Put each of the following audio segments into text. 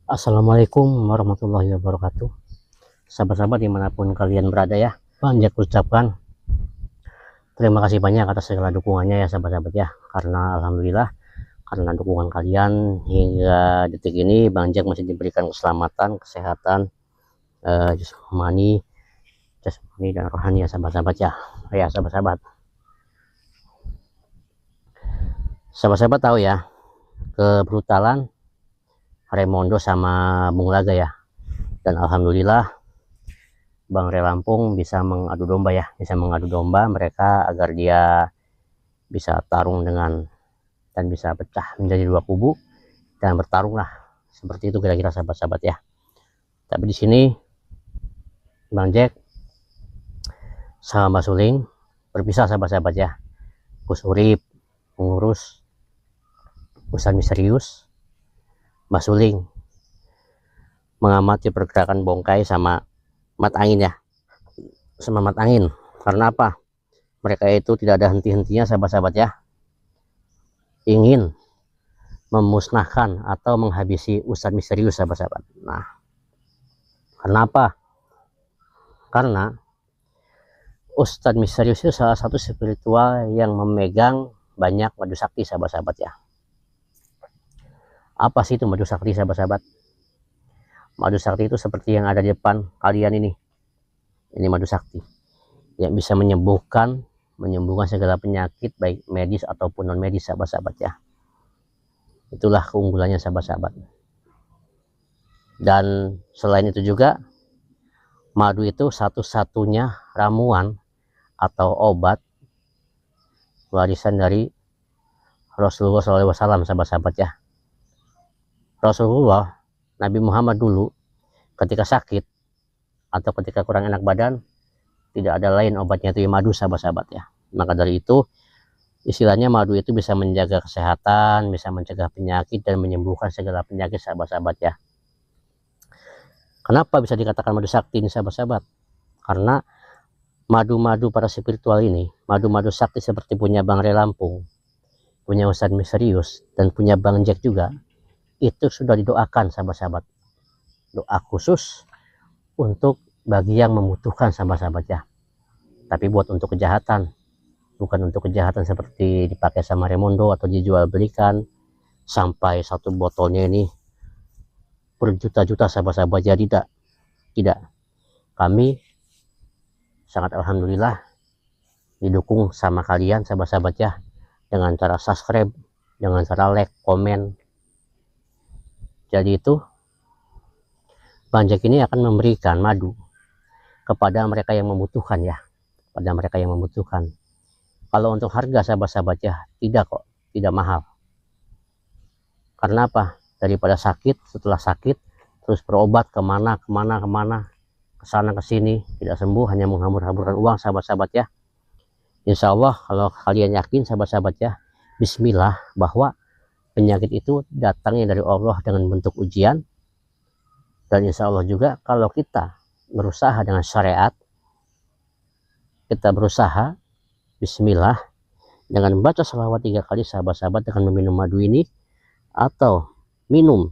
Assalamualaikum warahmatullahi wabarakatuh. Sahabat-sahabat dimanapun kalian berada ya, Bang Jack ucapkan terima kasih banyak atas segala dukungannya ya sahabat-sahabat ya. Karena alhamdulillah karena dukungan kalian hingga detik ini Bang Jack masih diberikan keselamatan, kesehatan, jasmani dan rohani ya sahabat-sahabat ya. Ya sahabat-sahabat. Sahabat-sahabat tahu ya kebrutalan Raymondo sama Bung Laga ya. Dan alhamdulillah Bang Ray Lampung bisa mengadu domba mereka agar dia bisa tarung dan bisa pecah menjadi dua kubu dan bertarung lah, seperti itu kira-kira sahabat-sahabat ya. Tapi di sini Bang Jack sama Mbak Suling berpisah sahabat-sahabat ya. Gus Urip mengurus urusan misterius, Mbak Suling mengamati pergerakan bongkai sama mat angin ya, semangat angin. Karena apa? Mereka itu tidak ada henti-hentinya sahabat-sahabat ya, ingin memusnahkan atau menghabisi Ustadz misterius sahabat-sahabat. Nah, kenapa? Karena Ustadz misterius itu salah satu spiritual yang memegang banyak madu sakti sahabat-sahabat ya. Apa sih itu madu sakti sahabat-sahabat? Madu sakti itu seperti yang ada di depan kalian ini. Ini madu sakti yang bisa menyembuhkan segala penyakit baik medis ataupun non medis sahabat-sahabat ya. Itulah keunggulannya sahabat-sahabat. Dan selain itu juga madu itu satu-satunya ramuan atau obat warisan dari Rasulullah SAW sahabat-sahabat ya. Rasulullah Nabi Muhammad dulu ketika sakit atau ketika kurang enak badan, tidak ada lain obatnya itu madu sahabat-sahabat ya. Maka dari itu istilahnya madu itu bisa menjaga kesehatan, bisa mencegah penyakit dan menyembuhkan segala penyakit sahabat-sahabat ya. Kenapa bisa dikatakan madu sakti ini sahabat-sahabat? Karena madu-madu para spiritual ini, madu-madu sakti seperti punya Bang Ray Lampung, punya Ustadz misterius, dan punya Bang Jack juga, itu sudah didoakan sahabat-sahabat. Doa khusus untuk bagi yang membutuhkan sahabat-sahabat ya. Tapi buat untuk kejahatan, bukan untuk kejahatan seperti dipakai sama Raymondo atau dijual belikan sampai satu botolnya ini berjuta-juta sahabat-sahabat. Jadi tidak. Kami sangat alhamdulillah didukung sama kalian sahabat-sahabat ya, dengan cara subscribe, dengan cara like, komen. Jadi itu Bang Jack ini akan memberikan madu kepada mereka yang membutuhkan ya, pada mereka yang membutuhkan. Kalau untuk harga sahabat-sahabat ya, tidak kok, tidak mahal. Karena apa? Daripada sakit, setelah sakit terus berobat kemana, kesana kesini tidak sembuh, hanya menghambur-hamburkan uang sahabat-sahabat ya. Insya Allah kalau kalian yakin sahabat-sahabat ya, bismillah, bahwa penyakit itu datangnya dari Allah dengan bentuk ujian. Dan insya Allah juga kalau kita berusaha dengan syariat, kita berusaha bismillah dengan membaca sholawat 3 kali sahabat-sahabat, dengan meminum madu ini atau minum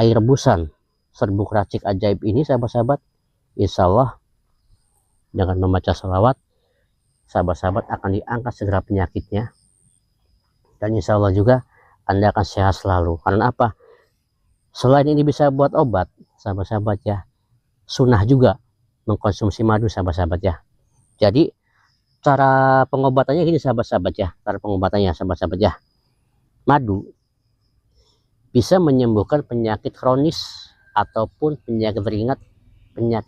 air rebusan serbuk racik ajaib ini sahabat-sahabat, insya Allah dengan membaca sholawat sahabat-sahabat akan diangkat segera penyakitnya, dan insya Allah juga Anda akan sehat selalu. Karena apa? Selain ini bisa buat obat sahabat-sahabat ya, sunnah juga mengkonsumsi madu sahabat-sahabat ya. Jadi cara pengobatannya gini sahabat-sahabat ya, madu bisa menyembuhkan penyakit kronis ataupun penyakit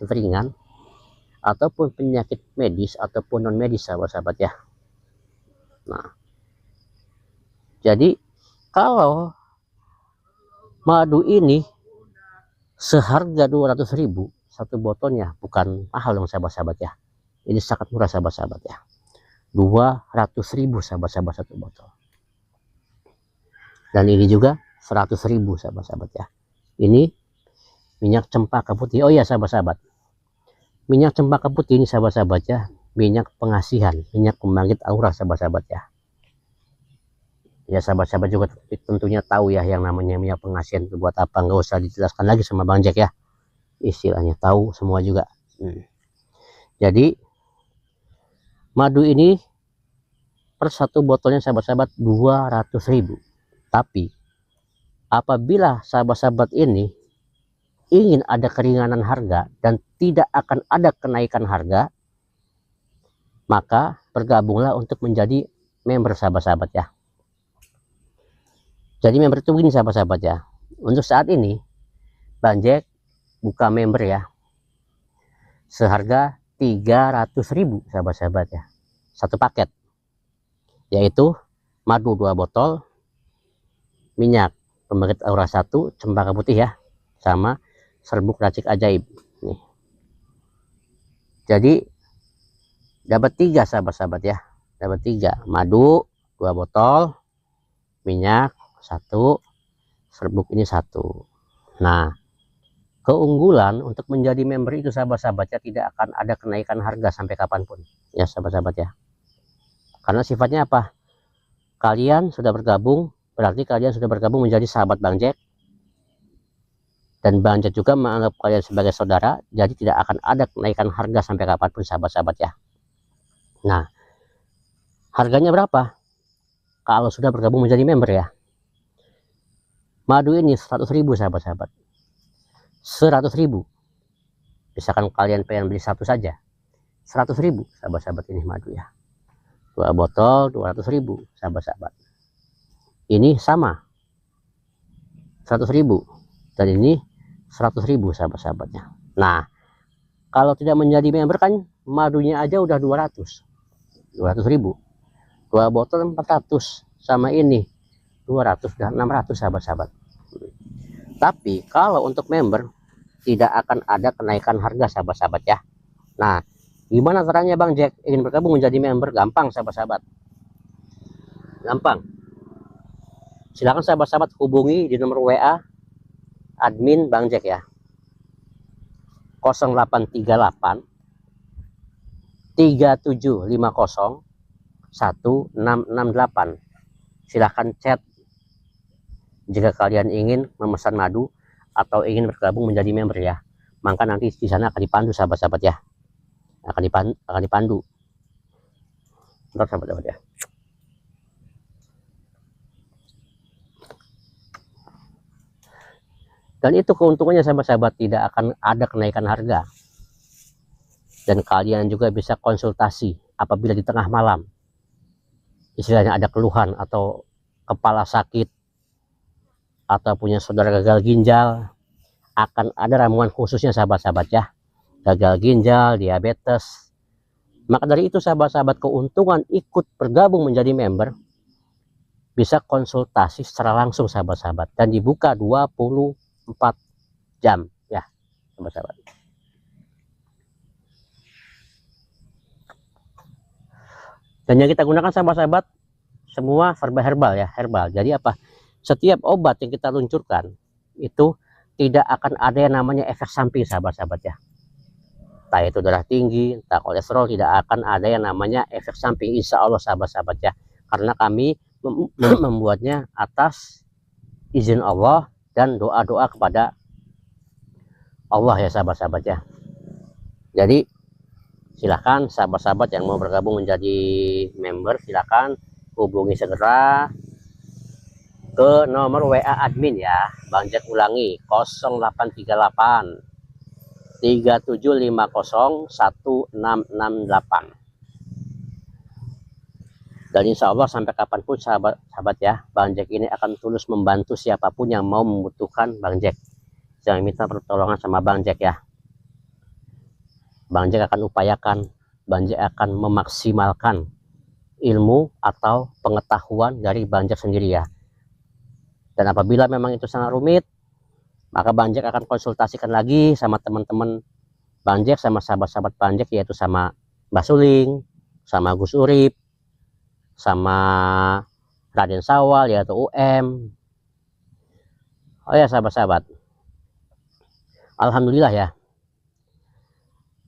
ringan ataupun penyakit medis ataupun non medis sahabat-sahabat ya. Nah, jadi kalau madu ini seharga 200.000 satu botolnya, bukan mahal dong sahabat-sahabat ya. Ini sangat murah sahabat-sahabat ya. 200.000 sahabat-sahabat satu botol. Dan ini juga 100.000 sahabat-sahabat ya. Ini minyak cempaka putih. Oh iya sahabat-sahabat, minyak cempaka putih ini sahabat-sahabat ya, minyak pengasihan, minyak pembangkit aura sahabat-sahabat ya. Ya sahabat-sahabat juga tentunya tahu ya yang namanya minyak pengasihan itu buat apa, nggak usah dijelaskan lagi sama Bang Jack ya, istilahnya tahu semua juga. Jadi madu ini per satu botolnya sahabat-sahabat 200.000. Tapi apabila sahabat-sahabat ini ingin ada keringanan harga dan tidak akan ada kenaikan harga, maka bergabunglah untuk menjadi member sahabat-sahabat ya. Jadi member itu begini sahabat-sahabat ya, untuk saat ini Bang Jack buka member ya, seharga 300.000 sahabat-sahabat ya, satu paket, yaitu madu 2 botol, minyak pembangkit aura 1, cempaka putih ya, sama serbuk racik ajaib nih. Jadi dapat 3 sahabat-sahabat ya, dapat 3, madu 2 botol, minyak 1, serbuk ini 1. Nah, keunggulan untuk menjadi member itu sahabat-sahabat ya, tidak akan ada kenaikan harga sampai kapanpun ya sahabat-sahabat ya. Karena sifatnya apa? Kalian sudah bergabung, berarti kalian sudah bergabung menjadi sahabat Bang Jack, dan Bang Jack juga menganggap kalian sebagai saudara, jadi tidak akan ada kenaikan harga sampai kapanpun sahabat-sahabat ya. Nah, harganya berapa kalau sudah bergabung menjadi member ya? Madu ini 100.000 sahabat-sahabat, 100.000. Misalkan kalian pengen beli satu saja, 100.000 sahabat-sahabat ini madu ya. 2 botol 200.000 sahabat-sahabat. Ini sama 100.000 dan ini 100.000 sahabat-sahabatnya. Nah, kalau tidak menjadi member kan madunya aja udah 200.000, 2 botol 400, sama ini 200 dan 600 sahabat-sahabat. Tapi kalau untuk member tidak akan ada kenaikan harga sahabat-sahabat ya. Nah, gimana caranya Bang Jack ingin bergabung menjadi member? Gampang sahabat-sahabat, gampang. Silakan sahabat-sahabat hubungi di nomor WA admin Bang Jack ya, 0838 3750 1668. Silahkan chat jika kalian ingin memesan madu atau ingin bergabung menjadi member ya. Maka nanti di sana akan dipandu sahabat-sahabat ya, akan dipandu. Bentar sahabat-sahabat ya. Dan itu keuntungannya sahabat-sahabat, tidak akan ada kenaikan harga. Dan kalian juga bisa konsultasi apabila di tengah malam istilahnya ada keluhan atau kepala sakit atau punya saudara gagal ginjal, akan ada ramuan khususnya sahabat-sahabat ya, gagal ginjal, diabetes. Maka dari itu sahabat-sahabat, keuntungan ikut bergabung menjadi member, bisa konsultasi secara langsung sahabat-sahabat, dan dibuka 24 jam ya sahabat-sahabat. Dan yang kita gunakan sahabat-sahabat semua serba herbal ya, herbal. Jadi apa? Setiap obat yang kita luncurkan itu tidak akan ada yang namanya efek samping sahabat-sahabat ya. Entah itu darah tinggi, entah kolesterol, tidak akan ada yang namanya efek samping, insya Allah sahabat-sahabat ya. Karena kami membuatnya atas izin Allah dan doa-doa kepada Allah ya sahabat-sahabat ya. Jadi silahkan sahabat-sahabat yang mau bergabung menjadi member, silahkan hubungi segera ke nomor WA admin ya, Bang Jack ulangi 0838 3750 1668. Dan insya Allah sampai kapanpun sahabat-sahabat ya, Bang Jack ini akan tulus membantu siapapun yang mau membutuhkan Bang Jack. Jangan minta pertolongan sama Bang Jack ya. Bang Jack akan upayakan, Bang Jack akan memaksimalkan ilmu atau pengetahuan dari Bang Jack sendiri ya. Dan apabila memang itu sangat rumit, maka Bang Jack akan konsultasikan lagi sama teman-teman Bang Jack, sama sahabat-sahabat Bang Jack, yaitu sama Mbah Suling, sama Gus Urip, sama Raden Sawal, yaitu UM. Oh ya sahabat-sahabat, alhamdulillah ya,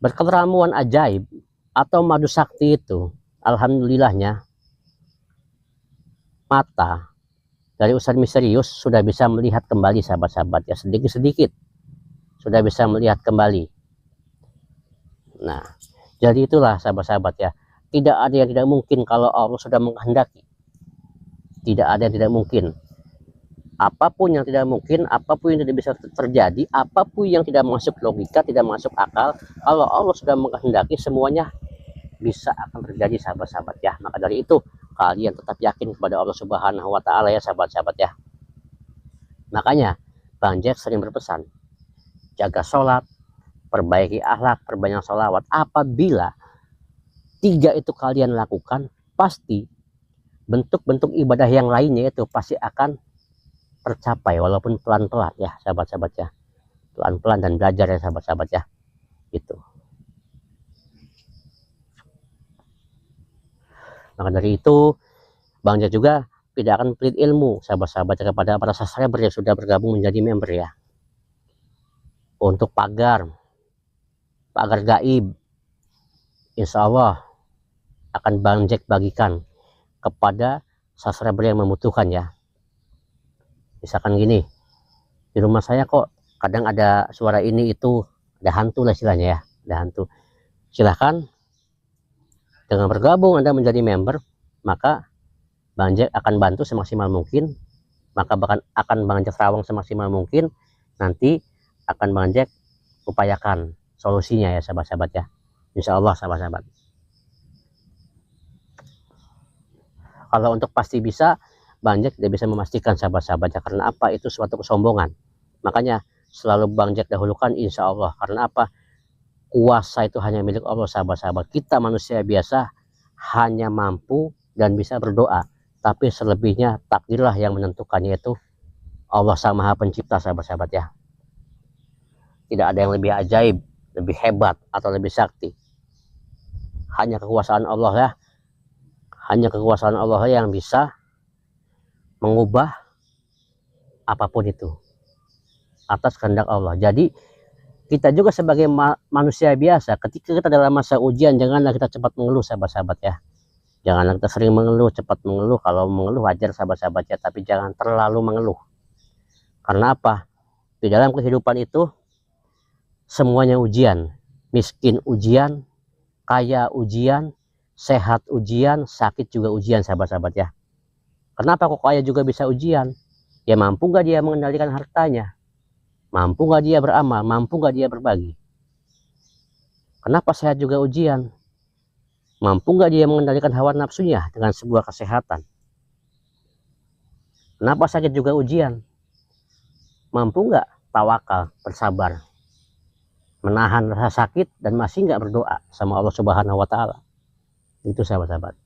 berkat ramuan ajaib atau madu sakti itu, alhamdulillahnya mata dari Ustadz Misterius sudah bisa melihat kembali sahabat-sahabat ya, sedikit-sedikit sudah bisa melihat kembali. Nah, jadi itulah sahabat-sahabat ya, tidak ada yang tidak mungkin kalau Allah sudah menghendaki. Tidak ada yang tidak mungkin. Apapun yang tidak mungkin, apapun yang tidak bisa terjadi, apapun yang tidak masuk logika, tidak masuk akal, kalau Allah sudah menghendaki, semuanya bisa akan terjadi sahabat-sahabat ya. Maka dari itu kalian tetap yakin kepada Allah Subhanahu wa Ta'ala ya sahabat-sahabat ya. Makanya Bang Jack sering berpesan, jaga sholat, perbaiki akhlak, perbanyak sholawat. Apabila 3 itu kalian lakukan, pasti bentuk-bentuk ibadah yang lainnya itu pasti akan tercapai, walaupun pelan-pelan ya sahabat-sahabat ya, pelan-pelan dan belajar ya sahabat-sahabat ya, gitu. Maka dari itu Bang Jack juga tidak akan pelit ilmu sahabat-sahabat kepada para subscriber yang sudah bergabung menjadi member ya. Untuk pagar gaib, insya Allah akan Bang Jack bagikan kepada subscriber yang membutuhkan ya. Misalkan gini, di rumah saya kok kadang ada suara ini itu, ada hantu lah istilahnya ya, ada hantu. Silahkan dengan bergabung Anda menjadi member, maka Bang Jack akan bantu semaksimal mungkin, maka bahkan akan Bang Jack rawang semaksimal mungkin. Nanti akan Bang Jack upayakan solusinya ya sahabat-sahabat ya, insya Allah sahabat-sahabat. Kalau untuk pasti bisa, Bang Jack tidak bisa memastikan sahabat-sahabatnya. Karena apa? Itu suatu kesombongan. Makanya selalu Bang Jack dahulukan insya Allah. Karena apa? Kuasa itu hanya milik Allah sahabat-sahabat. Kita manusia biasa hanya mampu dan bisa berdoa. Tapi selebihnya takdirlah yang menentukannya, itu Allah Sang Maha Pencipta sahabat-sahabat ya. Tidak ada yang lebih ajaib, lebih hebat atau lebih sakti. Hanya kekuasaan Allah ya. Hanya kekuasaan Allah yang bisa mengubah apapun itu atas kehendak Allah. Jadi kita juga sebagai manusia biasa, ketika kita dalam masa ujian, janganlah kita cepat mengeluh sahabat-sahabat ya. Janganlah kita sering mengeluh, cepat mengeluh. Kalau mengeluh wajar sahabat-sahabat ya, tapi jangan terlalu mengeluh. Karena apa? Di dalam kehidupan itu semuanya ujian. Miskin ujian, kaya ujian, sehat ujian, sakit juga ujian sahabat-sahabat ya. Kenapa kok kaya juga bisa ujian? Ya mampu gak dia mengendalikan hartanya? Mampu gak dia beramal? Mampu gak dia berbagi? Kenapa sehat juga ujian? Mampu gak dia mengendalikan hawa nafsunya dengan sebuah kesehatan? Kenapa sakit juga ujian? Mampu gak tawakal, bersabar, menahan rasa sakit dan masih gak berdoa sama Allah Subhanahu wa Ta'ala? Itu sahabat-sahabat.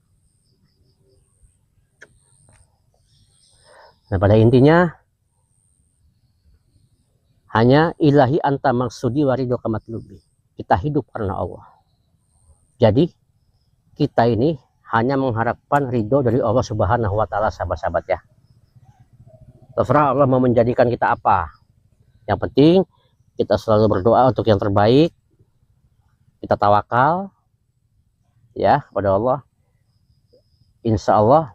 Nah, pada intinya hanya ilahi anta maksudi warido kamatlubi. Kita hidup karena Allah. Jadi kita ini hanya mengharapkan ridho dari Allah Subhanahu wa Ta'ala sahabat-sahabat ya. Terserah Allah mau menjadikan kita apa. Yang penting kita selalu berdoa untuk yang terbaik. Kita tawakal ya kepada Allah. Insya Allah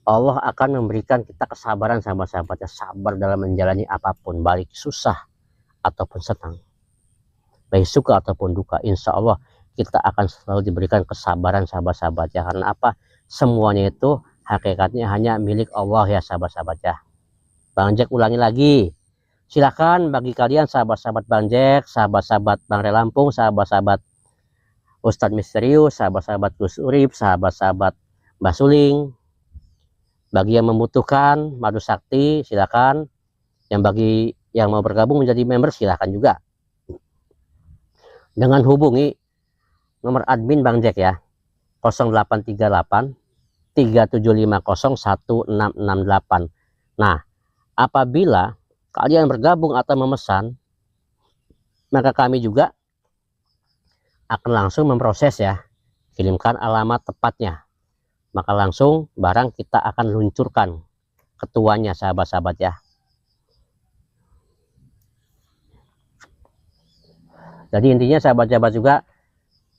Allah akan memberikan kita kesabaran sahabat-sahabatnya, sabar dalam menjalani apapun, baik susah ataupun senang, baik suka ataupun duka. Insya Allah kita akan selalu diberikan kesabaran sahabat-sahabatnya. Karena apa? Semuanya itu hakikatnya hanya milik Allah ya sahabat-sahabat ya. Bang Jack ulangi lagi, silakan bagi kalian sahabat-sahabat Bang Jack, sahabat-sahabat Bang Relampung, sahabat-sahabat Ustadz Misterius, sahabat-sahabat Gus Urip, sahabat-sahabat Mbah Suling, bagi yang membutuhkan madu sakti silakan. Yang bagi yang mau bergabung menjadi member silakan juga. Dengan hubungi nomor admin Bang Jack ya, 0838 3750 1668. Nah, apabila kalian bergabung atau memesan, maka kami juga akan langsung memproses ya, kirimkan alamat tepatnya, maka langsung barang kita akan luncurkan ketuanya sahabat-sahabat ya. Jadi intinya sahabat-sahabat juga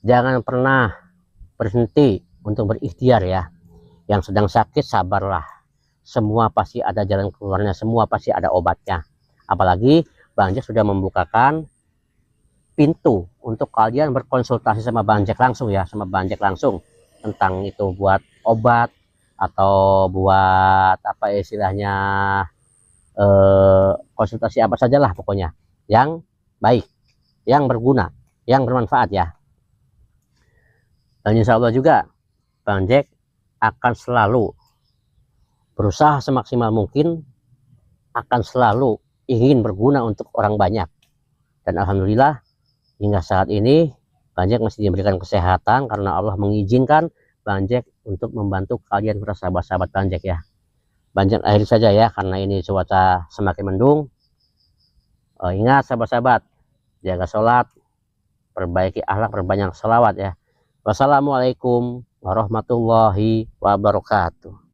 jangan pernah berhenti untuk berikhtiar ya. Yang sedang sakit sabarlah, semua pasti ada jalan keluarnya, semua pasti ada obatnya. Apalagi Bang Jack sudah membukakan pintu untuk kalian berkonsultasi sama Bang Jack langsung ya, sama Bang Jack langsung tentang itu buat obat atau buat apa istilahnya, konsultasi apa sajalah pokoknya yang baik, yang berguna, yang bermanfaat ya. Dan insya Allah juga Bang Jack akan selalu berusaha semaksimal mungkin, akan selalu ingin berguna untuk orang banyak. Dan alhamdulillah hingga saat ini Bang Jack masih diberikan kesehatan karena Allah mengizinkan Bang Jack untuk membantu kalian para sahabat-sahabat Bang Jack ya. Bang Jack akhiri saja ya karena ini cuaca semakin mendung. Ingat sahabat-sahabat, jaga sholat, perbaiki akhlak, perbanyak sholawat ya. Wassalamualaikum warahmatullahi wabarakatuh.